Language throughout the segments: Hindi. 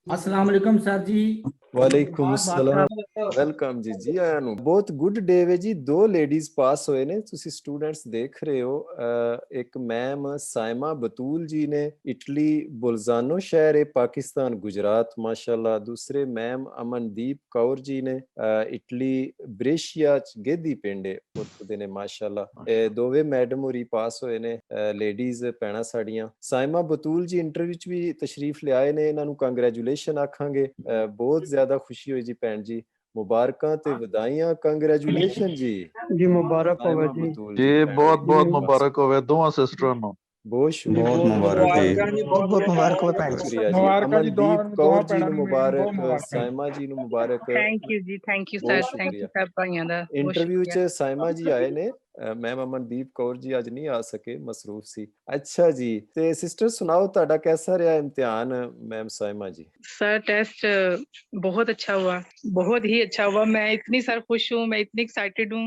अस्सलाम वालेकुम सर जी। वालेकुम बात अस्सलाम। कर ਵੈਲਕਮ ਜੀ ਜੀ ਆਇਆਂ ਨੂੰ। ਬਹੁਤ ਗੁੱਡ ਡੇ ਵੇ ਜੀ। ਦੋ ਲੇਡੀਜ਼ ਪਾਸ ਹੋਏ ਨੇ, ਤੁਸੀਂ ਸਟੂਡੈਂਟਸ ਦੇਖ ਰਹੇ ਹੋ। ਇੱਕ ਮੈਮ ਸਾਇਮਾ ਬਤੂਲ ਜੀ ਨੇ, ਇਟਲੀ ਬੁਲਜ਼ਾਨੋ ਸ਼ਹਿਰ ਹੈ, ਪਾਕਿਸਤਾਨ ਗੁਜਰਾਤ ਮਾਸ਼ਾਅੱਲਾ। ਦੂਸਰੇ ਮੈਮ ਅਮਨਦੀਪ ਕੌਰ ਜੀ ਨੇ, ਇਟਲੀ ਬ੍ਰੇਸ਼ੀਆ ਚ ਗੇਦੀ ਪਿੰਡ ਹੈ, ਉੱਥੋਂ ਦੇ ਨੇ ਮਾਸ਼ਾਅੱਲਾ। ਇਹ ਦੋਵੇਂ ਮੈਡਮ ਹੋਰੀ ਪਾਸ ਹੋਏ ਨੇ, ਲੇਡੀਜ਼ ਭੈਣਾਂ ਸਾਡੀਆਂ। ਸਾਇਮਾ ਬਤੂਲ ਜੀ ਇੰਟਰਵਿਊ ਚ ਵੀ ਤਸ਼ਰੀਫ ਲਿਆਏ ਨੇ, ਇਹਨਾਂ ਨੂੰ ਕੰਗ੍ਰੈਚੁਲੇਸ਼ਨ ਆਖਾਂਗੇ। ਬਹੁਤ ਜ਼ਿਆਦਾ ਖੁਸ਼ੀ ਹੋਈ ਜੀ ਭੈਣ ਜੀ, ਮੁਬਾਰਕਾਂ ਤੇ ਵਧਾਈਆਂ, ਕੰਗ੍ਰੈਚੁਲੇਸ਼ਨ ਜੀ। जी मुबारक होवे ਸਾਇਮਾ जी। ਬਤੂਲ जी ਜੀ, ਭੈਣ बहुत ਹੋਰੀ बहुत ਪਾਸ। मुबारक होवे दोवां सिस्टरां नूं। बहुत शुक्रिया, बहुत मुबारक जी, बहुत बहुत मुबारक हो भैन जी। शुक्रिया जी। मुबारक जी, अमनदीप दोहां कौर जी भैणां ਨੂੰ ਨੂੰ ਮੇਰੀਆਂ ਬਹੁਤ ਮੁਬਾਰਕ, ਮੁਬਾਰਕਾਂ। ਸਾਇਮਾ ਜੀ ਨੂੰ ਮੁਬਾਰਕ। ਥੈਂਕ ਯੂ ਜੀ, ਥੈਂਕ ਯੂ ਸਰ, ਬਹੁਤ ਥੈਂਕ ਯੂ ਸ਼ੁਕਰੀਆ। ਸਰ ਭਾਈਆਂ ਦਾ ਬਹੁਤ ਇੰਟਰਵਿਊ ਸ਼ੁਕਰੀਆ। ਚ ਸਾਇਮਾ ਜੀ ਆਏ ਨੇ, ਮੈਮ ਅਮਨਦੀਪ ਕੌਰ ਜੀ ਅੱਜ ਨਹੀਂ ਆ ਸਕੇ, ਮਸਰੂਫ ਸੀ। ਅੱਛਾ ਜੀ, ਤੇ ਸਿਸਟਰ ਸੁਣਾਓ ਤੁਹਾਡਾ कैसा रहा इम्तिहान मैम साइमा जी? सर टेस्ट बहुत अच्छा हुआ, बहुत ही अच्छा हुआ। मैं इतनी सर खुश हूँ, मैं इतनी एक्साइटेड हूँ।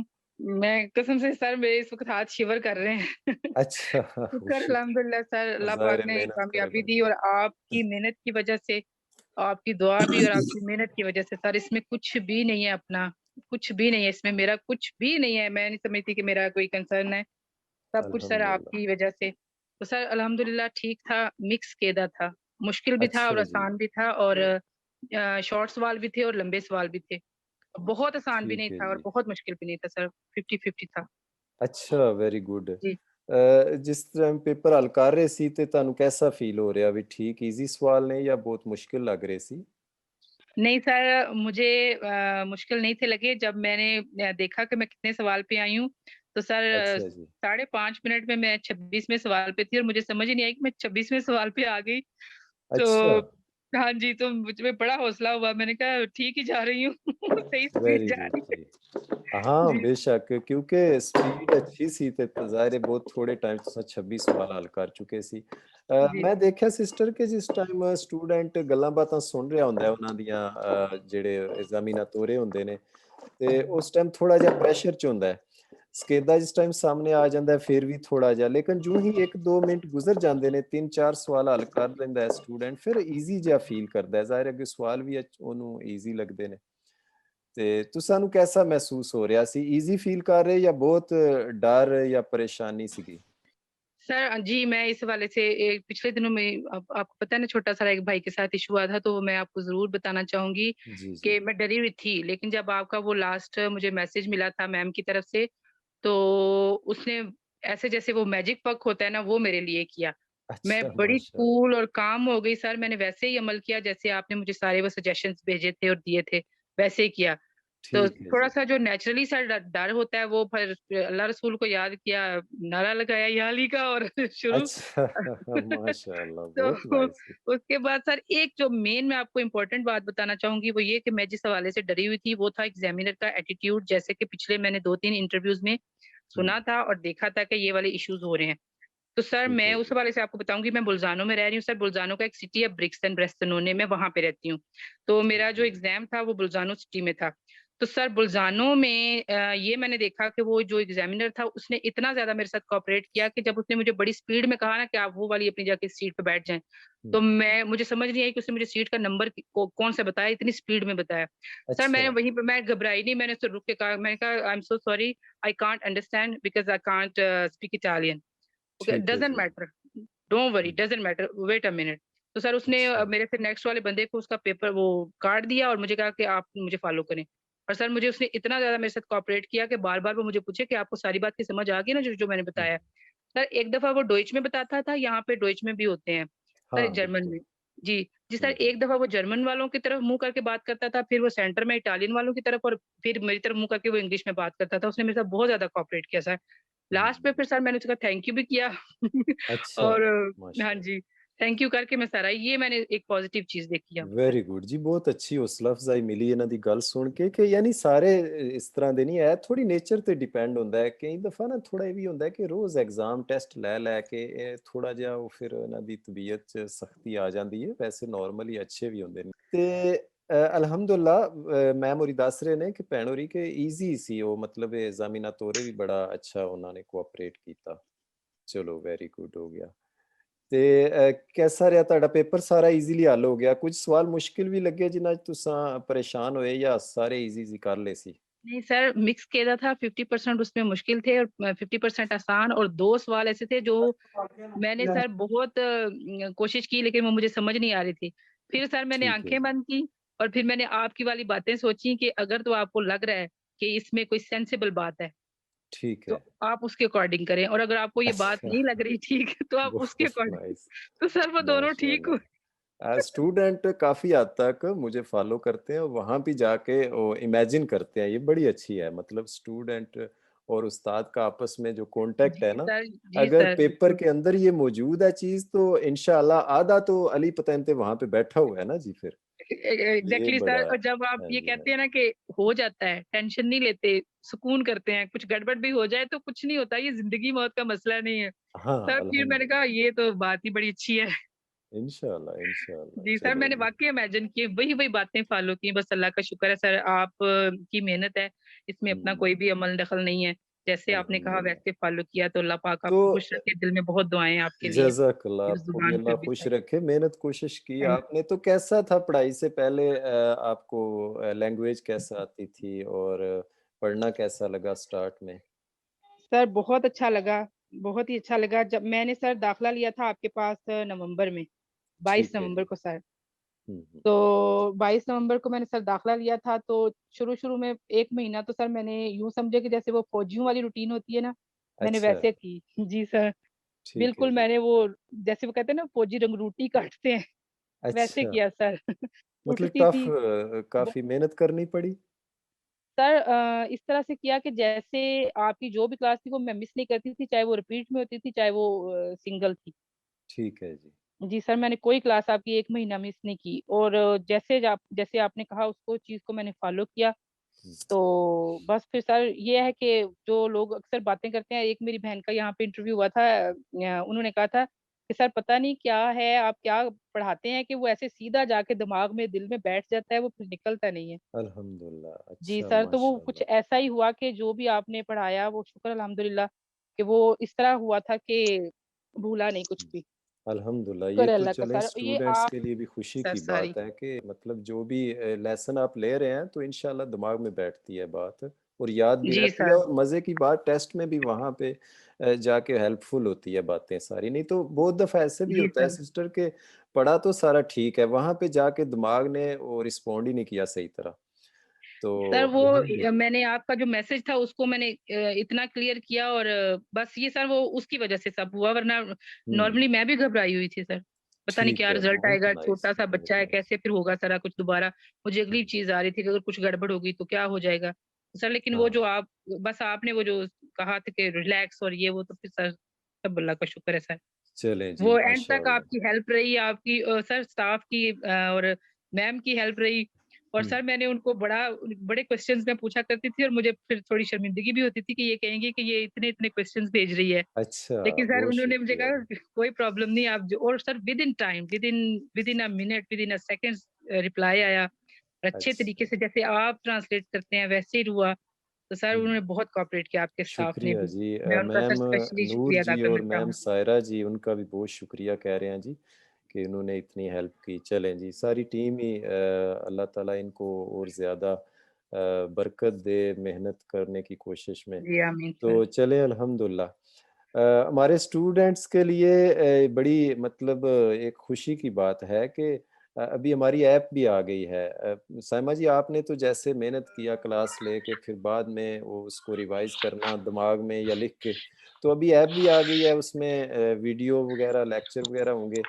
मैं कसम से सर मेरे इस वक्त हाथ शिवर कर रहे हैं। अच्छा शुक्र अल्हम्दुलिल्लाह सर, अल्लाह ज़ाहिर पाक है ने मेहनत करे कामयाबी बंदा। दी और आपकी मेहनत की वजह से, आपकी दुआ भी और आपकी मेहनत की वजह से सर, इसमें कुछ भी नहीं है अपना, कुछ भी नहीं है इसमें, मेरा कुछ भी नहीं है। मैं नहीं समझती कि मेरा कोई कंसर्न है, सब कुछ सर अल्हम्दुलिल्लाह। आपकी वजह से। तो सर अल्हम्दुलिल्लाह ठीक था, मिक्स केदा था, मुश्किल भी था और अच्छा जी, आसान भी था, और शॉर्ट सवाल भी थे और लंबे सवाल भी थे। बहुत आसान भी नहीं ठीक है था और जी। बहुत मुश्किल भी नहीं था सर, 50-50 था अच्छा, वेरी गुड। जी। ਜਿਸ ਟਾਈਮ ਪੇਪਰ ਹੱਲ ਕਰ ਰਹੇ ਸੀ ਤੇ ਤੁਹਾਨੂੰ कैसा फील हो रहा, भी ठीक इजी सवाल ने या बहुत मुश्किल लग रहे सी? नहीं सर, मुझे मुश्किल नहीं थे लगे। जब मैंने देखा कि मैं कितने सवाल पे आई हूँ, तो सर अच्छा जी। 5.5 मिनट में मैं 26वें सवाल पे थी और मुझे समझ ही नहीं आई कि मैं 26वें सवाल पे आ गई। तो अच्छा, हाँ जी, तो मुझ में बड़ा हौसला हुआ, मैंने कहा ठीक ही जा रही हूँ। सही स्पीड वेरी जा गुड रही है। जी। हाँ जी, बेशक, क्योंकि स्पीड अच्छी सी ਤੇ ਜ਼ਾਹਿਰ ਬਹੁਤ ਥੋੜੇ ਟਾਈਮ ਤੋਂ 26 ਸਵਾਲ ਹੱਲ ਕਰ ਚੁੱਕੇ ਸੀ। जी, ਮੈਂ ਦੇਖਿਆ ਸਿਸਟਰ ਕਿ ਜਿਸ ਟਾਈਮ ਸਟੂਡੈਂਟ ਗੱਲਾਂ ਬਾਤਾਂ ਸੁਣ ਰਿਹਾ ਹੁੰਦਾ ਹੈ ਉਹਨਾਂ ਦੀਆਂ, ਜਿਹੜੇ ਐਗਜ਼ਾਮੀਨਾ ਤੋਰੇ ਹੁੰਦੇ ਨੇ, ਤੇ ਉਸ ਟਾਈਮ ਥੋੜਾ ਜਿਹਾ ਪ੍ਰੈਸ਼ਰ ਚ ਹੁੰਦਾ ਹੈ। ਸਕੇਦਾ ਜਿਸ ਟਾਈਮ ਸਾਹਮਣੇ ਆ ਜਾਂਦਾ ਹੈ ਫਿਰ ਵੀ ਥੋੜਾ ਜਿਹਾ, ਲੇਕਿਨ ਜੋ ਹੀ 1-2 ਮਿੰਟ ਗੁਜ਼ਰ ਜਾਂਦੇ ਨੇ, 3-4 ਸਵਾਲ ਹੱਲ ਕਰ ਲੈਂਦਾ ਹੈ ਸਟੂਡੈਂਟ, ਫਿਰ ਈਜ਼ੀ ਜਿਹਾ ਫੀਲ ਕਰਦਾ ਹੈ। ਜ਼ਾਹਿਰ ਹੈ ਕਿ ਸਵਾਲ ਵੀ ਉਹਨੂੰ ਈਜ਼ੀ ਲੱਗਦੇ ਨੇ। ਤੇ ਤੁਹਾਨੂੰ कैसा महसूस हो रहा सी? इजी फील कर रहे या बहुत डर या परेशानी सीगी? सर जी, मैं इस हवाले से पिछले दिनों में, आपको पता है ना, छोटा सा एक भाई के साथ इशू हुआ था, तो मैं आपको ज़रूर बताना चाहूँगी जी जी। कि मैं डरी हुई थी। लेकिन जब आपका वो लास्ट मुझे मैसेज मिला था मैम की तरफ से, तो उसने ऐसे जैसे वो मैजिक वर्क होता है ना, वो मेरे लिए किया। मैं अच्छा बड़ी माशाल्लाह। कूल और काम हो गई सर, मैंने वैसे ही अमल किया जैसे आपने मुझे सारे वो सजेशंस भेजे थे और दिए थे, वैसे ही किया। तो ठीक है जी। थोड़ा-सा जो नेचुरली सा डर होता है, वो फिर अल्लाह रसूल को याद किया, नारा लगाया या अली का और शुरू। अच्छा माशाल्लाह, तो बहुत नाइस। उसके बाद सर एक जो मेन मैं आपको इम्पोर्टेंट बात बताना चाहूँगी, वो ये कि मैं जिस हवाले से डरी हुई थी, वो था एग्ज़ामिनर का एटीट्यूड। जैसे कि पिछले मैंने 2-3 इंटरव्यूज़ में सुना था और देखा था कि ये वाले इश्यूज़ हो रहे हैं। तो सर ठीक मैं है उस जी। हवाले से आपको बताऊँगी, मैं बुल्ज़ानो में रह रही हूँ सर, बुल्ज़ानो का एक सिटी है ब्रिक्सन ब्रेस्टनोने में, वहाँ पे रहती हूँ। तो ठीक मेरा जो है जी। एग्ज़ाम था वो बुल्ज़ानो सिटी में था। तो सर बुल्ज़ानो में ये मैंने देखा कि वो जो एग्ज़ामिनर था उसने इतना ज़्यादा मेरे साथ कोऑपरेट किया कि जब उसने मुझे बड़ी स्पीड में कहा ना कि आप वो वाली अपनी जाके सीट पे बैठ जाएँ, तो मुझे समझ नहीं आई कि उसने मुझे सीट का नंबर कौन सा बताया, इतनी स्पीड में बताया। सर अच्छा। मैंने वहीं पे, मैं घबराई नहीं, मैंने उससे रुक के कहा, मैंने कहा I am so sorry, I can't understand because I can't speak Italian. Okay, ठीक है डज़न्ट जी। Matter, don't worry, doesn't matter, wait a minute. तो सर उसने अच्छा। मेरे फिर नेक्स्ट वाले बंदे को उसका पेपर वो कार्ड दिया और मुझे कहा कि आप मुझे फ़ॉलो करें। और सर मुझे उसने इतना ज़्यादा मेरे साथ कोऑपरेट किया कि बार-बार वो मुझे पूछे कि आपको सारी बात की समझ आ गई ना जो-जो मैंने हम्म, बताया? सर एक दफ़ा वो डोइच में बताता था, यहाँ पे डोइच में भी होते हैं, सर हाँ जर्मन बिल्कुल। में। जी, जी सर एक दफ़ा वो जर्मन वालों की तरफ मुँह करके बात करता था, फिर वो सेंटर में इटालियन वालों की तरफ और फिर मेरी तरफ मुँह करके वो इंग्लिश में बात करता था। उसने मेरे साथ बहुत ज़्यादा कोऑपरेट किया सर। लास्ट पे हम्म, फिर सर मैंने उसका थैंक यू भी किया। अच्छा और हाँ माशाल्लाह। जी, थैंक यू करके मैं सर आई, ये मैंने एक पॉज़िटिव चीज़ देखी यहाँ पे सर। ਵੈਰੀ ਗੁੱਡ ਜੀ, ਬਹੁਤ ਅੱਛੀ ਹੌਸਲਾ ਅਫਜ਼ਾਈ ਮਿਲੀ ਇਹਨਾਂ ਦੀ ਗੱਲ ਸੁਣ ਕੇ ਕਿ ਯਾਨੀ ਸਾਰੇ ਇਸ ਤਰ੍ਹਾਂ ਦੇ ਨਹੀਂ ਹੈ, ਥੋੜੀ ਨੇਚਰ ਤੇ ਡਿਪੈਂਡ ਹੁੰਦਾ ਹੈ। ਕਈ ਦਫਾ ਨਾ ਥੋੜਾ ਇਹ ਵੀ ਹੁੰਦਾ ਹੈ ਕਿ ਰੋਜ਼ ਐਗਜ਼ਾਮ ਟੈਸਟ ਲੈ ਲੈ ਕੇ ਇਹ ਥੋੜਾ ਜਿਹਾ ਉਹ ਫਿਰ ਇਹਨਾਂ ਦੀ ਤਬੀਅਤ 'ਚ ਸਖਤੀ ਆ ਜਾਂਦੀ ਹੈ। ਵੈਸੇ ਨਾਰਮਲੀ ਅੱਛੇ ਵੀ ਹੁੰਦੇ ਨੇ ਤੇ ਅਲਹਮਦੁਲਿਲਾ ਮੈਮ ਹੋਰੀ ਦੱਸ ਰਹੇ ਨੇ ਕਿ ਭੈਣ ਹੋਰੀ ਕਿ ਈਜ਼ੀ ਸੀ ਉਹ, ਮਤਲਬ ਇਹ ਜ਼ਾਮੀਨਾ ਤੋਰੇ ਵੀ ਬੜਾ ਅੱਛਾ ਉਹਨਾਂ ਨੇ ਕੋਆਪਰੇਟ ਕੀਤਾ। ਚਲੋ ਵੈਰੀ ਗੁੱਡ ਹੋ ਗਿਆ। ਤੇ कैसा ਰਿਹਾ ਤੁਹਾਡਾ ਪੇਪਰ ਸਾਰਾ ਈਜ਼ੀਲੀ ਹੱਲ ਹੋ ਗਿਆ? ਕੁਝ ਸਵਾਲ ਮੁਸ਼ਕਿਲ ਵੀ ਲੱਗੇ ਜਿਨ੍ਹਾਂ 'ਚ ਤੁਸਾਂ ਪਰੇਸ਼ਾਨ ਹੋਏ ਜਾਂ ਸਾਰੇ ਈਜ਼ੀ कर ਲਏ ਸੀ? नहीं सर, मिक्स किया था, 50% उसमें मुश्किल थे और 50% आसान, और 2 सवाल ऐसे थे जो मैंने सर बहुत कोशिश की लेकिन वो मुझे समझ नहीं आ रही थी। फिर सर मैंने ठीक है आँखें जी, बंद की और फिर मैंने आपकी वाली बातें सोची कि अगर तो आपको लग रहा है कि इसमें कोई सेंसिबल बात है, ठीक तो है। आप उसके अकॉर्डिंग करें, और अगर आपको ये बात अच्छा, नहीं लग रही ठीक तो आप उसके बहुत अकॉर्डिंग नाइस, तो सर वो दोनों ठीक हुए। माशाल्लाह। स्टूडेंट काफ़ी हद तक मुझे फ़ॉलो करते हैं और वहाँ भी जाके वो इमेजिन करते हैं, ये बड़ी अच्छी है। मतलब स्टूडेंट और उस्ताद का आपस में जो कॉन्टैक्ट है ना, जी अगर सर, पेपर बिल्कुल। के अंदर ये मौजूद है चीज़ तो इंशाअल्लाह आधा तो अली पतेंते वहाँ पे बैठा हुआ है ना जी फिर। ये एग्ज़ैक्टली सर, बड़ा और जब आप हाँ ये जी, हाँ कहते हैं जी। ना कि हो जाता है, टेंशन नहीं लेते, सुकून करते हैं, कुछ गड़बड़ भी हो जाए तो कुछ नहीं होता, ये ज़िंदगी मौत का मसला नहीं है। हाँ, सर फिर मैंने कहा अल्हम्दुलिल्लाह। ये तो बात ही बड़ी अच्छी है। इंशाअल्लाह, इंशाअल्लाह। जी सर, चलो मैंने जी। वाक़ई इमेजिन किए, वही-वही बातें फ़ॉलो की, बस अल्लाह का शुक्र है सर, आप की मेहनत है, इसमें अपना हुँ, कोई भी अमल दखल नहीं है। जैसे आपने कहा अल्हम्दुलिल्लाह। वैसे फ़ॉलो किया तो अल्लाह पाक तो आपको खुश रखे, दिल में बहुत दुआएँ हैं आपके लिए, जज़ाकल्लाह, इस आपको भी ज़ुबान अल्लाह पे भी खुश सर। रखे, मेहनत कोशिश की थैंक आपने। तो कैसा था पढ़ाई से पहले आपको लैंग्वेज कैसा आती थी और पढ़ना कैसा लगा स्टार्ट में? सर बहुत अच्छा लगा, बहुत ही अच्छा लगा जब मैंने सर दाखिला लिया था आपके पास नवंबर में, 22 ठीक है नवंबर जी। को सर। हुँ। तो 22 नवंबर को मैंने सर दाखिला लिया था, तो शुरू-शुरू में 1 महीना तो सर मैंने यूँ समझे कि जैसे वो फौजियों वाली रूटीन होती है ना, मैंने अच्छा, वैसे की। जी सर, ठीक है बिल्कुल जी। मैंने वो जैसे वो कहते हैं ना फौजी रंगरूटी काटते हैं, वैसे अच्छा, किया सर। मतलब उठती टफ़ थी, ब काफ़ी मेहनत करनी पड़ी? सर इस तरह से किया कि जैसे आपकी जो भी क्लास थी वो मैं मिस नहीं करती थी, चाहे वो रिपीट में होती थी, चाहे वो सिंगल थी। ठीक है जी। जी सर, मैंने कोई क्लास आपकी 1 महीना मिस नहीं की, और जैसे आपने कहा उसको चीज़ को मैंने फ़ॉलो किया। हुँ, तो बस फिर सर ये है कि जो लोग अक्सर बातें करते हैं, एक मेरी बहन का यहाँ पे इंटरव्यू हुआ था, उन्होंने कहा था कि सर पता नहीं क्या है, आप क्या पढ़ाते हैं कि वो ऐसे सीधा जाके दिमाग में, दिल में बैठ जाता है, वो फिर निकलता नहीं है। अल्हम्दुलिल्लाह, जी अच्छा सर, तो वो कुछ माशाअल्लाह। ऐसा ही हुआ कि जो भी आपने पढ़ाया वो शुक्र अल्हम्दुलिल्लाह कि वो इस तरह हुआ था कि भूला नहीं कुछ हुँ। भी। अल्हम्दुलिल्लाह, ये शुक्र है तो अल्लाह का चलें सर, ये स्टूडेंट्स आप के लिए भी खुशी सर की सॉरी। बात है कि मतलब जो भी लेसन आप ले रहे हैं तो इंशाल्लाह दिमाग में बैठती है बात और याद भी जी रहती है सर। और मज़े की बात टेस्ट में भी वहाँ पे जाके हेल्पफुल होती है बातें सारी। नहीं तो बहुत दफ़ा ऐसे भी जी होता है सर। सिस्टर के पढ़ा तो सारा ठीक है, वहाँ पे जाके दिमाग ने वो रिस्पॉन्ड ही नहीं किया सही तरह। तो सर वो अल्हम्दुलिल्लाह मैंने आपका जो मैसेज था उसको मैंने इतना क्लियर किया, और बस ये सर वो उसकी वजह से सब हुआ, वरना हुँ, नॉर्मली मैं भी घबराई हुई थी सर। पता नहीं ठीक क्या है, रिजल्ट बहुत आएगा, नाइस, छोटा-सा बहुत बच्चा है, नाइस। कैसे फिर होगा सारा कुछ दोबारा। मुझे हुँ, अगली चीज़ आ रही थी कि अगर कुछ गड़बड़ हो गई तो क्या हो जाएगा? सर लेकिन वो जो हाँ, आप बस आपने वो जो कहा था कि रिलैक्स और ये वो, तो फिर सर सब अल्लाह का शुक्र है सर। चलें जी वो एंड तक माशाअल्लाह। आपकी हेल्प रही, आपकी सर स्टाफ की और मैम की हेल्प रही, और हुँ, सर मैंने उनको बड़े क्वेश्चंस मैं पूछा करती थी, और मुझे फिर थोड़ी शर्मिंदगी भी होती थी कि ये कहेंगे कि ये इतने-इतने क्वेश्चंस भेज रही है। अच्छा, लेकिन सर बहुत उन्होंने मुझे शुक्रिया कहा जी। कोई प्रॉब्लम नहीं, आप जो, और sir with in time, with in a minute, with in a seconds reply आया। और अच्छे तरीके अच्छा, से जैसे आप ट्रांसलेट करते हैं वैसे ही हुआ। तो सर हुँ, उन्होंने बहुत कोऑपरेट किया, आपके स्टाफ ने शुक्रिया भी। जी। मैं उनका सर मैम स्पेशली नूर शुक्रिया अदा जी करना और मैम चाहूँगी। सायरा जी, उनका भी बहुत शुक्रिया कह रहे हैं जी, कि उन्होंने इतनी हेल्प की। चलें जी, सारी टीम ही अल्लाह ताला इनको और ज़्यादा बरकत दे मेहनत करने की कोशिश में। जी, आमीन सर। तो चलें अल्हम्दुलिल्लाह। हमारे स्टूडेंट्स के लिए बड़ी मतलब एक खुशी की बात है कि अभी हमारी ऐप भी आ गई है। साइमा जी आपने तो जैसे मेहनत किया क्लास लेके फिर बाद में वो उसको रिवाइज़ करना दिमाग में या लिख के, तो अभी ऐप भी आ गई है उसमें वीडियो वगैरह लेक्चर वगैरह होंगे,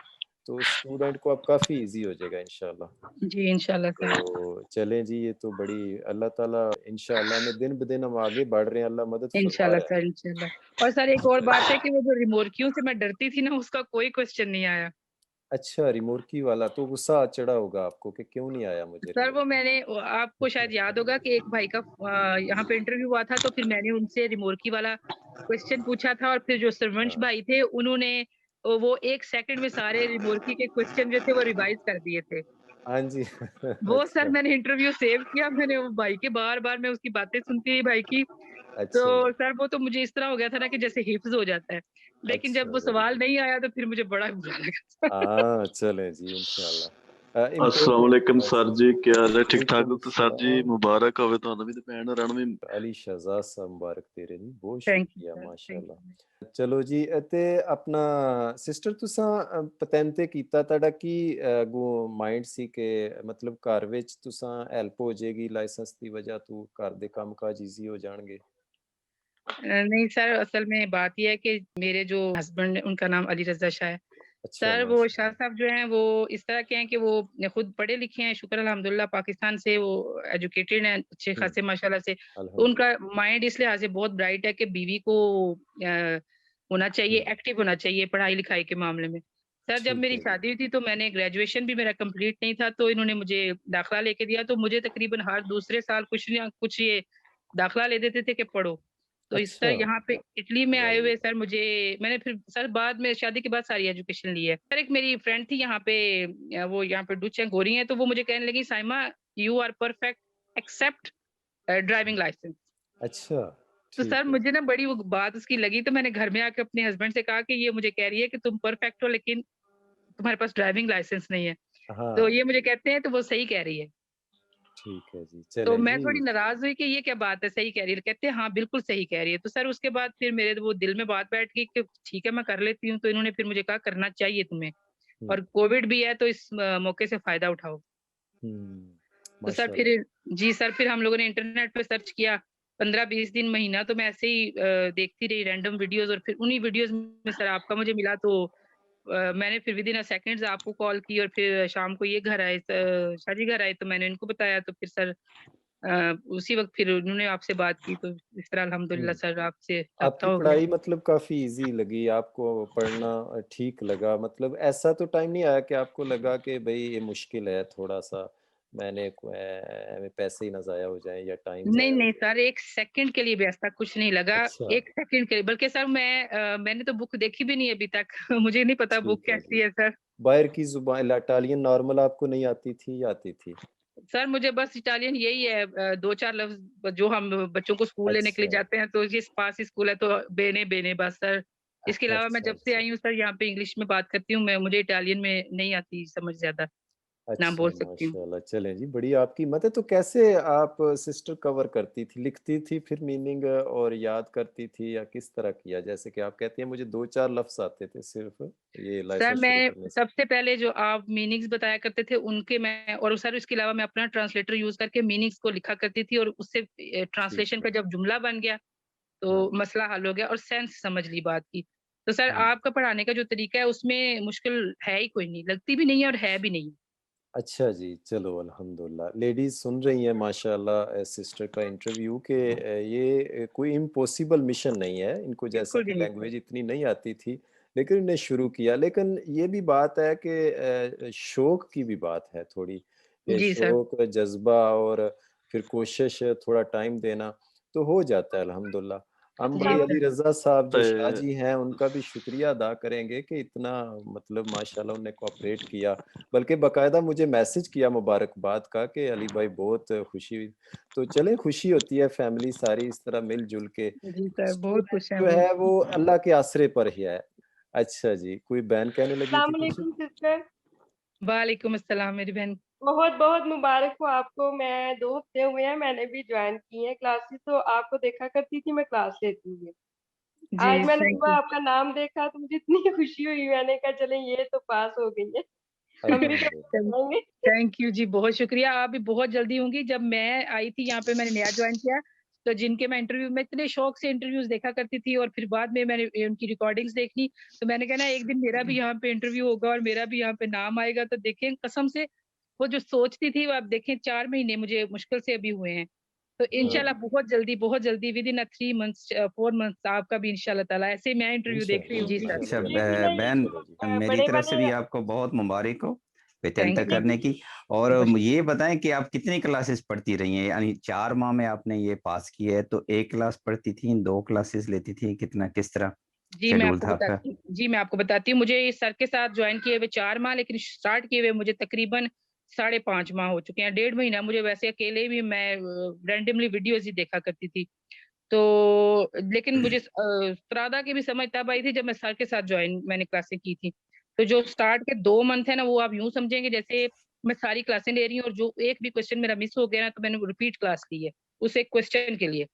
तो स्टूडेंट को अब काफ़ी ईज़ी हो जाएगा इंशाल्लाह। जी, इंशाल्लाह सर। तो चलें जी ये तो बड़ी अल्लाह ताला इंशाअल्लाह में दिन-ब-दिन हम आगे बढ़ रहे हैं, अल्लाह मदद फरमा इंशाल्लाह रहा है। सर, इंशाल्लाह। और सर एक और बात है कि वो जो रिमोर्कियों से मैं डरती थी ना, उसका कोई क्वेश्चन नहीं आया। अच्छा, रिमोर्की वाला तो गुस्सा चढ़ा होगा आपको कि क्यों नहीं आया मुझे सर वो रिमोर्की? आपको शायद याद होगा कि एक भाई का यहाँ पे इंटरव्यू हुआ था, तो फिर मैंने उनसे रिमोर्की वाला क्वेश्चन पूछा था, और फिर जो सरवंश हाँ, भाई थे उन्होंने वो 1 सेकंड में सारे रिमोर्की के क्वेश्चन जो थे वो रिवाइज़ कर दिए थे। हाँ जी। वो सर अच्छा, मैंने इंटरव्यू सेव किया, मैंने वो भाई के बार-बार मैं उसकी बातें सुनती रही भाई की, अच्छा, तो सर वो तो मुझे इस तरह हो गया था ना कि जैसे हिफ्ज़ हो जाता है। लेकिन जब अच्छा, वो वेरी सवाल गुड। नहीं आया तो फिर मुझे बड़ा बुरा लगा। हाँ, चलें जी इंशाल्लाह। अस्सलाम इम्पोर्टेंट वालेकुम था सर जी, क्या हाल है? ठीक ठाक वालेकुम हो? तो सर जी सलाम। मुबारक होवे तुहानू भी ते भैन होरां नू भी। अली शहज़ाद साहब मुबारक तेरे जी, बहुत थैंक यू शुक्रिया सर, थैंक माशाअल्लाह। यू। चलो जी ते अपना सिस्टर तुसां पतैंते कीता तुहाडा की अग्गों माइंड सी कि मतलब घर विच तुसां हेल्प हो जाएगी लाइसेंस दी वजह तो घर दे काम-काज ईज़ी हो जाणगे? नहीं सर, असल में बात ये है कि मेरे जो हस्बैंड हैं उनका नाम अली रज़ा शाह है। अच्छा सर वो शाह माशाअल्लाह। साहब जो हैं वो इस तरह के हैं कि वो खुद पढ़े लिखे हैं, शुक्र अल्हम्दुलिल्लाह पाकिस्तान से वो एजुकेटेड हैं अच्छे हुँ, खासे माशाल्लाह से। तो उनका अल्हम्दुलिल्लाह। माइंड इस लिहाज़ से बहुत ब्राइट है कि बीवी को होना चाहिए, हुँ, एक्टिव होना चाहिए पढ़ाई-लिखाई के मामले में। सर जब ठीक मेरी है जी। शादी हुई थी तो मैंने ग्रेजुएशन भी मेरा कंप्लीट नहीं था, तो इन्होंने मुझे दाखिला लेके दिया, तो मुझे तकरीबन हर दूसरे साल कुछ ना कुछ ये दाखिला ले देते थे कि पढ़ो। तो इस तरह अच्छा, यहाँ पे इटली में आए वेरी हुए गुड। सर मुझे मैंने फिर सर बाद में शादी के बाद सारी एजुकेशन ली है। सर एक मेरी फ्रेंड थी यहाँ पे वो यहाँ पे डच हैं, गोरी हैं, तो वो मुझे कहने लगी Saima you are perfect except driving licence. अच्छा, तो ठीक सर है। मुझे ना बड़ी वो बात उसकी लगी तो मैंने घर में आके अपने हस्बैंड से कहा कि ये मुझे कह रही है कि तुम परफेक्ट हो लेकिन तुम्हारे पास ड्राइविंग लाइसेंस नहीं है। तो हाँ, ये मुझे कहते हैं तो वो सही कह रही है। ठीक है जी। तो चलें मैं जी। थोड़ी नाराज़ हुई कि ये क्या बात है, सही कह रही है। कहते हैं हाँ, बिल्कुल सही कह रही है। तो सर उसके बाद फिर मेरे वो दिल में बात बैठ गई कि ठीक है मैं कर लेती हूँ। तो इन्होंने फिर मुझे कहा करना चाहिए तुम्हें हुँ, और कोविड भी है तो इस मौके से फ़ायदा उठाओ। हुँ, तो सर माशाअल्लाह। फिर जी सर, फिर हम लोगों ने इंटरनेट पे सर्च किया। 15-20 दिन, महीना तो मैं ऐसे ही देखती रही रैंडम वीडियोज़ और फिर उन्हीं वीडियोज़ में सर आपका मुझे मिला तो मैंने फिर विदिन अ सेकंड्स आपको कॉल की और फिर शाम को ये घर आए शाह जी घर आए तो मैंने इनको बताया तो फिर सर उसी वक़्त फिर उन्होंने आपसे बात की तो इस तरह अल्हम्दुलिल्लाह हुँ। सर आपसे राब्ता आपकी हो गया। पढ़ाई मतलब काफ़ी ईज़ी लगी, आपको पढ़ना ठीक लगा मतलब ऐसा तो टाइम नहीं आया कि आपको लगा कि भई ये मुश्किल है थोड़ा-सा, मैंने एवें पैसे ही ना ज़ाया हो जाएँ या टाइम नहीं, ज़ाया हो नहीं जाए? सर 1 सेकंड के लिए भी ऐसा कुछ नहीं लगा, अच्छा, 1 सेकंड के लिए बल्कि सर मैंने तो बुक देखी भी नहीं अभी तक मुझे नहीं पता बुक ठीक है जी। कैसी है सर। बाहर की ज़ुबान इटालियन नॉर्मल आपको नहीं आती थी या आती थी? सर मुझे बस इटालियन यही है 2-4 लफ्ज़ जो हम बच्चों को स्कूल लेने के लिए अच्छा, जाते हैं तो जिस पास स्कूल है तो बेने बेने बस सर। इसके अलावा मैं अच्छा, जब से अच्छा। आई हूँ सर यहाँ पे इंग्लिश में बात करती हूँ मैं मुझे इटालियन में नहीं आती समझ ज़्यादा, ना अच्छा, बोल सकती हूँ। माशाल्लाह। चलें जी, बड़ी आपकी मदद तो कैसे आप सिस्टर कवर करती थी? लिखती थी फिर मीनिंग और याद करती थी या किस तरह किया? जैसे कि आप कहती हैं मुझे 2-4 लफ्ज़ आते थे सिर्फ़ ये सर लाइसेंस शुरू मैं करने से। सबसे पहले जो आप मीनिंग्स बताया करते थे उनके मैं और सर इसके अलावा मैं अपना ट्रांसलेटर यूज़ करके मीनिंग्स को लिखा करती थी और उससे ठीक ट्रांसलेशन है। का जब जुमला बन गया हाँ, तो मसला हल हो गया और सेंस समझ ली बात की। तो सर हुँ। आपका पढ़ाने का जो तरीका है उसमें मुश्किल है ही कोई नहीं, लगती भी नहीं है और है भी नहीं। अच्छा जी, चलो अल्हम्दुलिल्लाह। लेडीज़ सुन रही हैं माशाअल्लाह सिस्टर का इंटरव्यू कि ये कोई इम्पॉसिबल मिशन नहीं है। इनको जैसा बिल्कुल कि भी नहीं सर। लैंग्वेज इतनी नहीं आती थी, लेकिन इन्हें शुरू किया। लेकिन ये भी बात है कि शौक की भी बात है थोड़ी। ये जी सर। शौक, जज़्बा और फिर कोशिश, थोड़ा टाइम देना, तो हो जाता है अल्हम्दुलिल्लाह। हम जी बड़ी अली सर। रज़ा साहब जो ते शाह जी हैं, उनका भी शुक्रिया अदा करेंगे कि इतना मतलब माशाअल्लाह उन्होंने कोऑपरेट किया। बल्कि बाकायदा मुझे मैसेज किया मुबारकबाद का कि अली भाई बहुत खुशी हुई। तो चलें खुशी होती है फैमिली सारी इस तरह मिल-जुल के। जी सर, बहुत स्टूडेंट खुश हैं जो वो। है वो अल्लाह के आसरे पर ही है। अच्छा जी, कोई बहन कहने लगी थी अस्सलाम कुछ? वालेकुम सिस्टर। वालेकुम अस्सलाम मेरी बहन। बहुत-बहुत मुबारक हो आपको। मैं 2 हफ्ते हुए हैं, मैंने भी जॉइन की हैं क्लासेस तो आपको देखा करती थी, मैं क्लास लेती हुई। जी, आज मैंने थैंक सुबह यू। आपका नाम देखा तो मुझे इतनी खुशी हुई, मैंने कहा चलें ये तो पास हो गई है, हम भी अल्हम्दुलिल्लाह। कभी जाएँगे। थैंक यू जी, बहुत शुक्रिया। आप भी बहुत जल्दी होंगी। जब मैं आई थी यहाँ पे मैंने नया जॉइन किया, तो जिनके मैं इंटरव्यू में इतने शौक से इंटरव्यूज़ देखा करती थी और फिर बाद में मैंने उनकी रिकॉर्डिंग्स देखी, तो मैंने कहा ना एक दिन मेरा भी यहाँ पे इंटरव्यू होगा और मेरा भी यहाँ पे नाम आएगा, तो देखें कसम से वो जो सोचती थी वो आप देखें 4 महीने मुझे मुश्किल से अभी हुए हैं। तो इंशाल्लाह हाँ, बहुत जल्दी विदिन 3 मंथ्स 4 मंथ्स आपका भी इंशाल्लाह ताला ऐसे ही मैं इंटरव्यू देख रही इंशाअल्लाह, हूँ। जी सर। अच्छा इंशाअल्लाह ये ज़रूर। भी ना ये बहन चलो जी। मेरी बड़े तरफ से वाले भी आपको बहुत मुबारक हो थैंक पेटेंट यू। करने की और बहुत ये शुक्रिया। बताएं कि आप कितनी क्लासेस पढ़ती रही हैं यानी 4 माह में आपने ये पास की है तो एक क्लास पढ़ती थी 2 क्लासेस लेती थी कितना किस तरह जी, मैं शेड्यूल आपको था आपका? बताती हूँ। जी, मैं आपको बताती हूँ। मुझे इस सर के साथ जॉइन किए हुए 4 माह लेकिन स्टार्ट किए हुए मुझे तकरीबन 5.5 माह हो चुके हैं, 1.5 महीना मुझे वैसे अकेले भी मैं रैंडमली वीडियोज ही देखा करती थी। तो लेकिन मुझे त्रादा की भी समझ तब आई थी जब मैं सर के साथ मैंने क्लासें की थी। तो जो स्टार्ट के 2 मंथ है ना, वो आप यूं समझेंगे जैसे मैं सारी क्लासें ले रही हूँ और जो एक भी क्वेश्चन मेरा मिस हो गया ना, तो मैंने रिपीट क्लास ली है उस एक क्वेश्चन के लिए।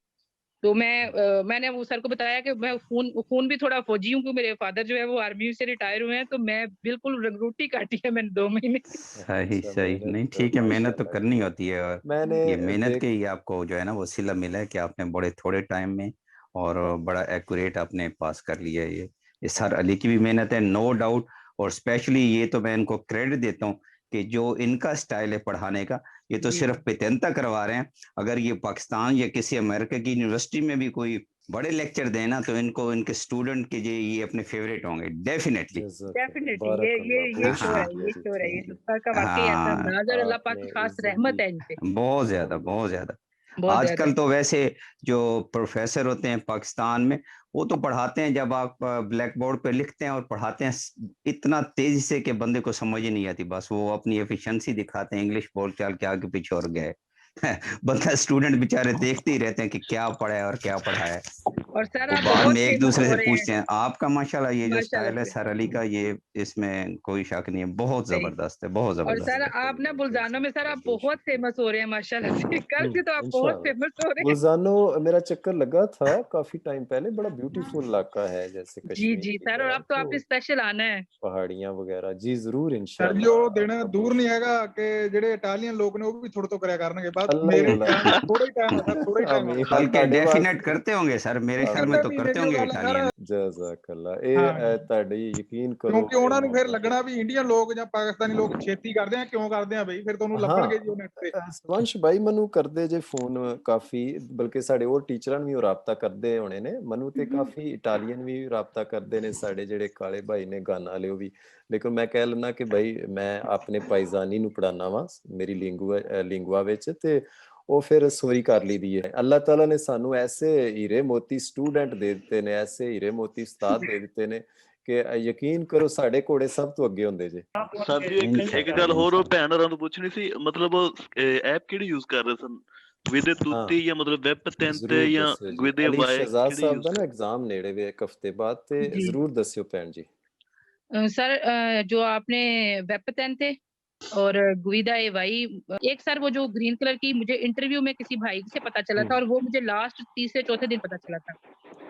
तो मैंने वो सर को बताया कि मैं खून भी थोड़ा फौजी हूँ, क्योंकि मेरे फादर जो है वो आर्मी से रिटायर हुए हैं, तो मैं बिल्कुल रोटी काटी है मैंने 2 महीने। सही अच्छा, सही, मेहनत नहीं ठीक है, मेहनत तो माशाल्लाह करनी की। होती है। और मैंने ये मेहनत के देख ही आपको जो है ना वो सिला मिला है कि आपने बड़े थोड़े टाइम में और हाँ बड़ा एक्यूरेट आपने पास कर लिया है। ये सर हाँ अली की भी मेहनत है, नो डाउट। और स्पेशली ये तो मैं इनको क्रेडिट देता हूँ कि जो इनका स्टाइल है पढ़ाने का, ये तो जी सिर्फ पेतेंता करवा रहे हैं। अगर ये पाकिस्तान या किसी अमेरिका की यूनिवर्सिटी में भी कोई बड़े लेक्चर देना, तो इनको इनके स्टूडेंट के ये अपने फेवरेट होंगे डेफिनेटली। जज़ाकल्लाह डेफिनेटली बारकल्लाह, ये बहुत श्योर है, शुक्रिया ये जी, श्योर है, ये थैंक तो यू। सर का वाकई ऐसा हाँ, अंदाज है और अल्लाह पाक की आपने खास रहमत इजीली है इन पे, बहुत ज्यादा बहुत अल्हम्दुलिल्लाह। ज्यादा। बहुत ज्यादा। आजकल तो वैसे जो प्रोफेसर होते हैं पाकिस्तान में, वो तो पढ़ाते हैं, जब आप ब्लैक बोर्ड पे लिखते हैं और पढ़ाते हैं इतना तेजी से कि बंदे को समझ ही नहीं आती, बस वो अपनी एफिशिएंसी दिखाते हैं इंग्लिश बोलचाल के आगे पीछे और गए। बंदा स्टूडेंट बेचारे देखते ही रहते हैं कि क्या पढ़ा है और क्या पढ़ा है। और सर वो आप बाद बहुत में एक फेमस दूसरे हो से रहे हैं पूछते हैं। आपका माशाल्लाह ये जो माशाल्लाह स्टाइल है से। सर अली का, ये इसमें कोई शक नहीं है, बहुत सही। जबरदस्त है, बहुत और सर जबरदस्त है। आप ना बुल्जानो में सर जज़ाकल्लाह, आप बहुत बहुत शुक्रिया। फेमस हो रहे हैं माशाल्लाह से, कल से तो आप बहुत इंशाल्लाह। फेमस हो रहे हैं। बुल्ज़ानो मेरा चक्कर लगा था काफ़ी टाइम पहले, बड़ा ब्यूटीफुल इलाका है, जैसे जी कश्मीर जी की सर, और तरह, अब तो तो आपने स्पेशल आना है। पहाड़ियाँ वगैरह। जी, ज़रूर ਸਰ ਜੀ ਉਹ इंशाल्लाह, ਦਿਨ आपका ਦੂਰ बहुत ਨਹੀਂ शुक्रिया। ਹੈਗਾ कि ਜਿਹੜੇ ਇਟਾਲੀਅਨ ਲੋਕ ਨੇ ਉਹ ਵੀ ਥੋੜੇ ਤੋਂ ਕਰਿਆ ਕਰਨਗੇ ਬਸ अल्लाह ही ਮੇਰੇ अल्लाह। ਟਾਈਮ ਥੋੜਾ ਹੀ ਟਾਈਮ ਹੈ ਸਰ ਥੋੜਾ ਹੀ ਟਾਈਮ ਹੈ आमीन, ਬਸ बल्कि ਤੁਹਾਡੇ डेफिनेट वास्ते करते होंगे सर, मेरे ख्याल में ਅਗਲੇ तो ਮਹੀਨੇ करते ਦੀ ਉਹ होंगे ਗੱਲ ਹੈ ਸਰ इटालियन। जज़ाकल्लाह। ਹਾਂ ਤੁਹਾਡੇ ਯਕੀਨ ਕਰੋ ਕਿਉਂਕਿ ਉਹਨਾਂ ਨੂੰ ਫਿਰ ਤੁਹਾਡੇ ਲੱਗਣਾ ਵੀ ਇੰਡੀਅਨ ਲੋਕ ਜਾਂ ਪਾਕਿਸਤਾਨੀ ਲੋਕ ਛੇਤੀ ਕਰਦੇ ਆ ਕਿਉਂ ਕਰਦੇ ਆ ਬਈ ਫਿਰ ਤੁਹਾਨੂੰ ਲੱਭਣਗੇ ਜੀ ਉਹ ਨੈਟ ਤੇ ਸਵੰਸ਼ ਭਾਈ ਮੈਨੂੰ ਕਰਦੇ ਜੇ ਫੋਨ ਕਾਫੀ, ਬਲਕਿ ਸਾਡੇ ਹੋਰ ਟੀਚਰਾਂ ਨੂੰ ਵੀ ਉਹ ਰਾਬਤਾ ਕਰਦੇ ਹੋਣੇ ਨੇ, ਮੈਨੂੰ ਤੇ ਕਾਫੀ ਇਟਾਲੀਅਨ ਵੀ ਰਾਬਤਾ ਕਰਦੇ ਨੇ, ਸਾਡੇ ਜਿਹੜੇ ਕਾਲੇ ਭਾਈ ਨੇ ਗਾਨਾ ਵਾਲੇ ਉਹ ਵੀ। ਲੇਕਿਨ ਮੈਂ ਕਹਿ ਲੈਣਾ ਕਿ ਭਾਈ ਮੈਂ ਆਪਣੇ ਪਾਈਜ਼ਾਨੀ ਨੂੰ ਪੜਾਉਣਾ ਵਾ ਮੇਰੀ ਲਿੰਗੁਆ ਵਿੱਚ, ਤੇ ਉਹ ਫਿਰ ਸੋਰੀ ਕਰ ਲਈਦੀ ਹੈ। ਅੱਲਾਹ ਤਾਲਾ ਨੇ ਸਾਨੂੰ ਐਸੇ ਹੀਰੇ ਮੋਤੀ ਸਟੂਡੈਂਟ ਦੇ ਦਿੱਤੇ ਨੇ, ਐਸੇ ਹੀਰੇ ਮੋਤੀ ਉਸਤਾਦ ਦੇ ਦਿੱਤੇ ਨੇ ਕਿ ਯਕੀਨ ਕਰੋ ਸਾਡੇ ਘੋੜੇ ਸਭ ਤੋਂ ਅੱਗੇ ਹੁੰਦੇ ਜੇ। ਸਰ ਜੀ ਇੱਕ ਗੱਲ इंशाल्लाह ਹੋਰ, ਉਹ इंशाल्लाह। ਭੈਣ ਹੋਰਾਂ ਨੂੰ ਪੁੱਛਣੀ ਸੀ, ਮਤਲਬ ਐਪ ਕਿਹੜੀ ਯੂਜ਼ ਕਰ ਰਹੇ ਸਨ? ਵਿਦੇ ਹਾਂ, ਤੁੱਤੀ ਜਾਂ ਮਤਲਬ ਵੈਬ ਪੈਂਤੇ ਜ਼ਰੂਰ ਜਾਂ ਦੱਸਿਓ ਜੀ। ਵਿਦੇ ਅਲੀ ਵਾਏ, ਸ਼ਹਿਜ਼ਾਦ ਕਿਹੜੀ ਸਾਹਿਬ ਯੂਜ਼ ਦਾ ਕਰ? ਨਾ ਐਗਜ਼ਾਮ ਨੇੜੇ ਵੇ ਇੱਕ ਹਫ਼ਤੇ ਬਾਅਦ, ਤੇ जी ਜ਼ਰੂਰ ਦੱਸਿਓ ਭੈਣ जी। सर जो आपने वेपतन थे और गुविदा ए वाई, एक सर वो जो ग्रीन कलर की, मुझे इंटरव्यू में किसी भाई से पता चला था और वो मुझे लास्ट तीसरे चौथे दिन पता चला था,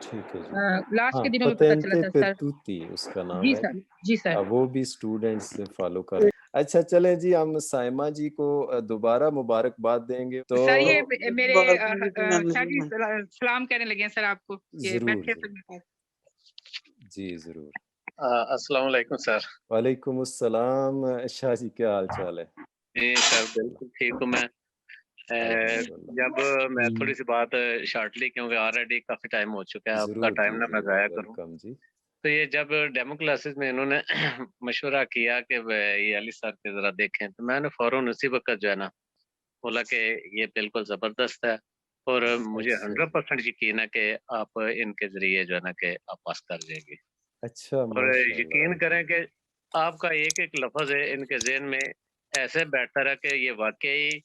ठीक है जी। लास्ट हाँ, के दिनों में पता चला पतेंते था सर। पेतूती उसका नाम जी है सर, जी। जी सर। वो भी स्टूडेंट्स फॉलो कर। अच्छा चलें जी, हम साइमा जी को दोबारा मुबारकबाद देंगे तो। सर ये मेरे सर जी सलाम कहने लगे हैं सर आपको, ये जरूर बैठे जरूर, सर मेरे पास। जी जरूर। अस्सलाम वालेकुम सर। वालेकुम अस्सलाम। शाह जी, क्या हाल चाल है? जी सर, बिल्कुल ठीक हूँ मैं। अल्हम्दुलिल्लाह। जब मैं थोड़ी सी बात शॉर्टली, क्योंकि ऑलरेडी काफ़ी टाइम हो चुका है, आपका जरूर टाइम जी, ना मैं जरूर, ज़ाया करूँ। वेलकम जी। तो ये जब डेमो क्लासेस में इन्होंने मशवरा किया कि ये अली सर के ज़रा देखें, तो मैंने फ़ौरन उसी वक़्त जो है ना बोला कि ये बिल्कुल ज़बरदस्त है और मुझे अच्छा जी, 100% यकीन है कि आप इनके ज़रिए जो है ना कि आप पास कर जाएँगे। अच्छा और माशाल्लाह, यकीन करें अल्हम्दुलिल्लाह। कि आपका एक-एक लफ़्ज़ है इनके ज़हन में ऐसे बैठता रहा कि ये वाक़ई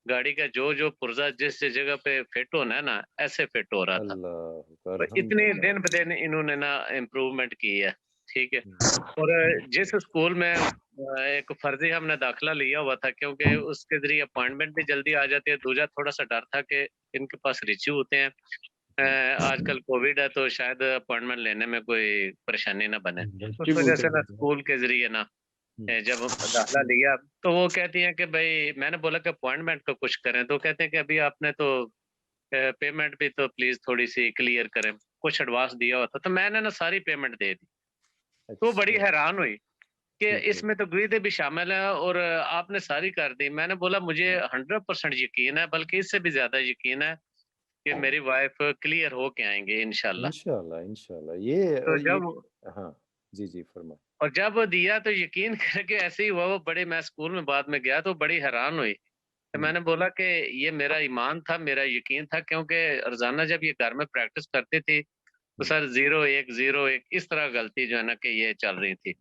गाड़ी का जो पुर्ज़ा जिस जगह पे फिट होना है ना, ऐसे फिट हो रहा था। अल्लाह अकबर, और इतनी अल्हम्दुलिल्लाह। दिन ब दिन इन्होंने ना इम्प्रूवमेंट की है, ठीक है? और जिस जी, स्कूल में एक फ़र्ज़ी हमने दाखिला लिया हुआ था, क्योंकि उसके ज़रिए अपॉइंटमेंट भी जल्दी आ जाती है, दूसरा थोड़ा-सा डर था कि इनके पास रिच्यू होते हैं। आजकल कोविड है तो शायद अपॉइंटमेंट लेने में कोई परेशानी ना बने। उस वजह से ना स्कूल के ज़रिए ना जब दाखिला लिया, तो वो कहती हैं कि भई, मैंने बोला कि अपॉइंटमेंट का कुछ करें, तो कहते हैं कि अभी आपने तो पेमेंट भी तो प्लीज़ थोड़ी-सी क्लियर करें। कुछ एडवांस दिया हुआ था, तो मैंने ना सारी पेमेंट दे दी। तो वो बड़ी अच्छा, हैरान हुई कि ठीक है। इसमें तो गुईदे भी शामिल हैं और आपने सारी कर दी। मैंने बोला मुझे 100% यकीन है, बल्कि इससे भी ज़्यादा यकीन है कि मेरी वाइफ़ क्लियर हो के आएँगे इंशाल्लाह। इंशाल्लाह इंशाल्लाह, तो ये जब हाँ, जी जी फरमाएं। और जब वो दिया तो यकीन करें कि ऐसे ही हुआ, वो बड़े, मैं स्कूल में बाद में गया तो बड़ी हैरान हुई। तो मैंने बोला कि ये मेरा ईमान था, मेरा यकीन था, क्योंकि रोज़ाना जब ये घर में प्रैक्टिस करती थी, तो सर 0-1 0-1 इस तरह गलती जो है ना कि ये चल रही थी।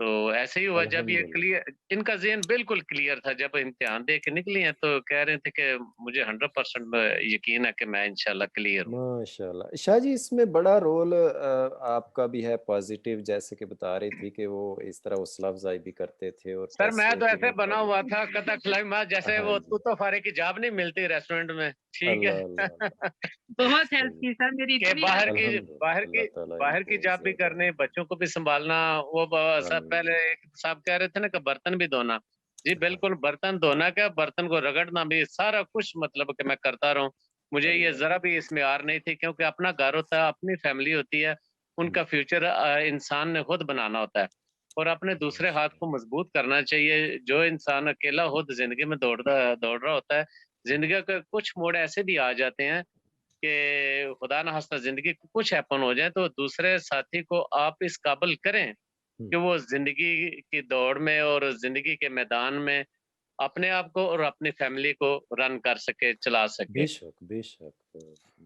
तो ऐसे ही हुआ जब ये अल्हम्दुलिल्लाह। क्लियर, इनका ज़हन बिल्कुल क्लियर था जब इम्तिहान दे के निकली हैं तो कह रहे थे कि मुझे 100% यकीन है कि मैं इंशाल्लाह क्लियर हूँ। माशाल्लाह। शाह जी इसमें बड़ा रोल आपका भी है पॉजिटिव, जैसे कि बता रही थी कि वो इस तरह हौसला अफ़ज़ाई भी करते थे और सर मैं पैसे तो के ऐसे बना मुकाबले हुआ था कथक खिलाई में, जैसे हाँ वो जी। तू तो फारे की जॉब नहीं मिलती रेस्टोरेंट में, ठीक अल्लाह, है। अल्लाह, अल्लाह। बहुत हेल्प सही। की सर मेरी, कि इतनी बाहर हेल्प की की। बाहर अल्हम्दुलिल्लाह, की अल्लाह ताला बाहर की इनको जॉब भी ज़्यादा करनी, बच्चों को भी संभालना, वो सब आमीन। पहले एक साहब कह रहे थे ना कि बर्तन भी धोना। जी हाँ, बिल्कुल, बर्तन धोना क्या, बर्तन को रगड़ना भी, सारा कुछ मतलब कि मैं करता रहूँ। मुझे ये अल्लाह। ज़रा भी इसमें आर नहीं थी क्योंकि अपना घर होता है, अपनी फैमिली होती है, हुँ, उनका फ्यूचर इंसान ने खुद बनाना होता है और अपने दूसरे हाथ माशाल्लाह। को मजबूत करना चाहिए। जो इंसान अकेला खुद ज़िंदगी में दौड़ रहा होता है, ज़िंदगी के कुछ मोड़ ऐसे भी आ जाते हैं कि खुदा ना खास्ता ज़िंदगी को कुछ हैपन हो जाए तो दूसरे साथी को आप इस काबिल करें हुँ, कि वो ज़िंदगी की दौड़ में और ज़िंदगी के मैदान में अपने आप को और अपनी फैमिली को रन कर सके, चला सके। बेशक, बेशक तो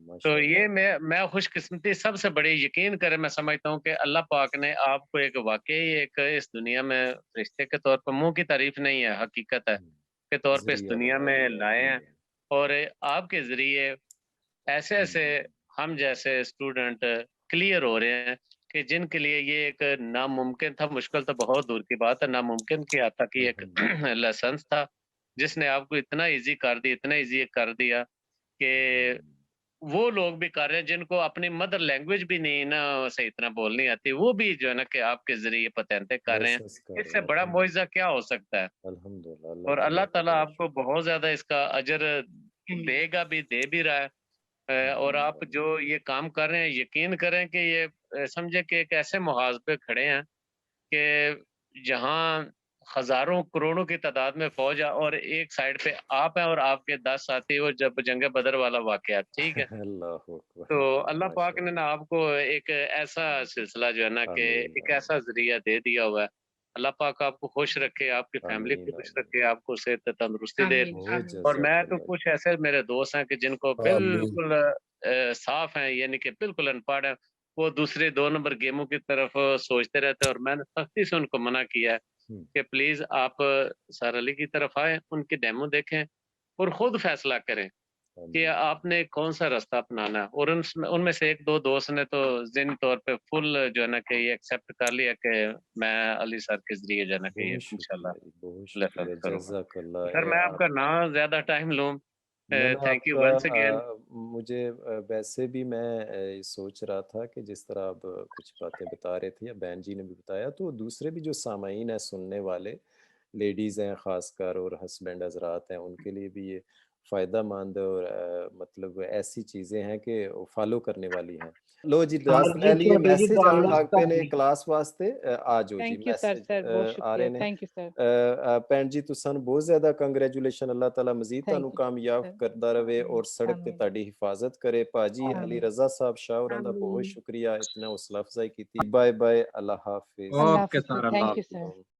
माशाल्लाह। ये मैं खुशकिस्मती सबसे बड़ी, यकीन करें, मैं समझता हूँ कि अल्लाह पाक ने आपको एक वाक़ई एक इस दुनिया में रिश्ते के तौर पर, मुँह की तारीफ़ नहीं है, हकीकत है, हुँ, के तौर पे इस ज़रिया दुनिया बना में दिया लाए हैं अल्हम्दुलिल्लाह। और आपके ज़रिए ऐसे-ऐसे हुँ, हम जैसे स्टूडेंट क्लियर हो रहे हैं कि जिनके लिए ये एक नामुमकिन था, मुश्किल तो बहुत दूर की बात है, नामुमकिन की हद तक ये एक अल्हम्दुलिल्लाह। लाइसेंस था, जिसने आपको इतना ईज़ी कर दिया, इतना ईज़ी कर दिया कि हुँ, वो लोग भी कर रहे हैं जिनको अपनी मदर लैंग्वेज भी नहीं ना सही तरह बोलनी आती, वो भी जो है ना कि आपके ज़रिए पतेंते कर रहे हैं। लाइसेंस कर रहे इससे हैं बड़ा अल्हम्दुलिल्लाह। मुआज़ा क्या हो सकता है? अल्हम्दुलिल्लाह, अल्लाह और ताला अल्लाह का ताला बहुत आपको शुक्र। बहुत ज़्यादा इसका अजर देगा भी, दे भी रहा है। और आप अल्हम्दुलिल्लाह। जो ये काम कर रहे हैं, यकीन करें कि ये समझे कि एक ऐसे मुहाज़ पे खड़े हैं कि जहाँ हज़ारों करोड़ों की तादाद में फ़ौज है और एक साइड पे आप हैं और आपके 10 साथी, वो जब जंग बदर वाला वाक़या, ठीक है? अल्लाहु तो अकबर अल्लाह पाक ने माशाल्लाह। ना आपको एक ऐसा सिलसिला जो है ना कि आमीन, एक आमीन। ऐसा ज़रिया दे दिया हुआ है। अल्लाह पाक आपको खुश रखे, आपकी फैमिली को आमीन, खुश आमीन। रखे, आपको सेहत तंदुरुस्ती दे। आमीन, बहुत आमीन। और मैं तो जज़ाकल्लाह। कुछ ऐसे मेरे दोस्त हैं कि जिनको आमीन। बिल्कुल साफ़ हैं, यानी कि बिल्कुल अनपढ़ हैं, वो दूसरे 2 नंबर गेमों की तरफ सोचते रहते हैं और मैंने सख्ती से उनको मना किया है हुँ, कि प्लीज़ आप सर अली की तरफ आएँ, उनकी डेमो देखें और खुद फैसला करें कि आमीन। आपने कौन-सा रास्ता अपनाना है। और उनमें उनमें से 1-2 दोस्त ने तो ज़हनी तौर पे फुल जो है ना कि ये एक्सेप्ट कर लिया कि मैं अली सर के ज़रिए जो है ना कि ये बहुत इंशाल्लाह शुक्रिया जी, बहुत लाइसेंस शुक्रिया। करूँगा। जज़ाकल्लाह तो सर मैं आप आपका ना ज़्यादा टाइम लूँ, मैंने थैंक यू आपका वन्स अगेन। मुझे वैसे भी मैं ये सोच रहा था कि जिस तरह आप कुछ बातें बता रहे थे या बहन जी ने भी बताया, तो दूसरे भी जो सामाईन हैं सुनने वाले, लेडीज़ हैं ख़ासकर और हस्बैंड हज़रात हैं, उनके लिए भी ये फ़ायदेमंद और मतलब ऐसी चीज़ें हैं कि फ़ॉलो करने वाली हैं। लो जी हाँ दस जी ले लिए छोटे जी मैसेज आन गल लग पे ने करनी क्लास वास्ते आ जाओ जी thank you sir, message sir बहुत आ रहे शुक्रिया। ने। Thank you sir. ਭੈਣ ਜੀ ਤੁਸਾਂ ਬਹੁਤ ਜ਼ਿਆਦਾ ਕੰਗ੍ਰੈਚੁਲੇਸ਼ਨ ਅੱਲਾਹ ਤਾਲਾ ਮਜ਼ੀਦ थैंक ਤੁਹਾਨੂੰ यू ਕਾਮਯਾਬ सर। ਕਰਦਾ ਰਵੇ आमीन, ਔਰ सड़क ਤੇ आमीन, ਤੁਹਾਡੀ ਹਿਫਾਜ਼ਤ ਕਰੇ ਭਾਜੀ ਅਲੀ आमीन, रज़ा साहब शाह होਰਾਂ ਦਾ ਬਹੁਤ आमीन। ਸ਼ੁਕਰੀਆ इतना हौसला अफजाई ਕੀਤੀ बाय बाय अल्लाह हाफिज अल्लाह ओके हाफ़िज़ sir, sir, Allah thank you हाफ़िज़। सर। अस्सलाम।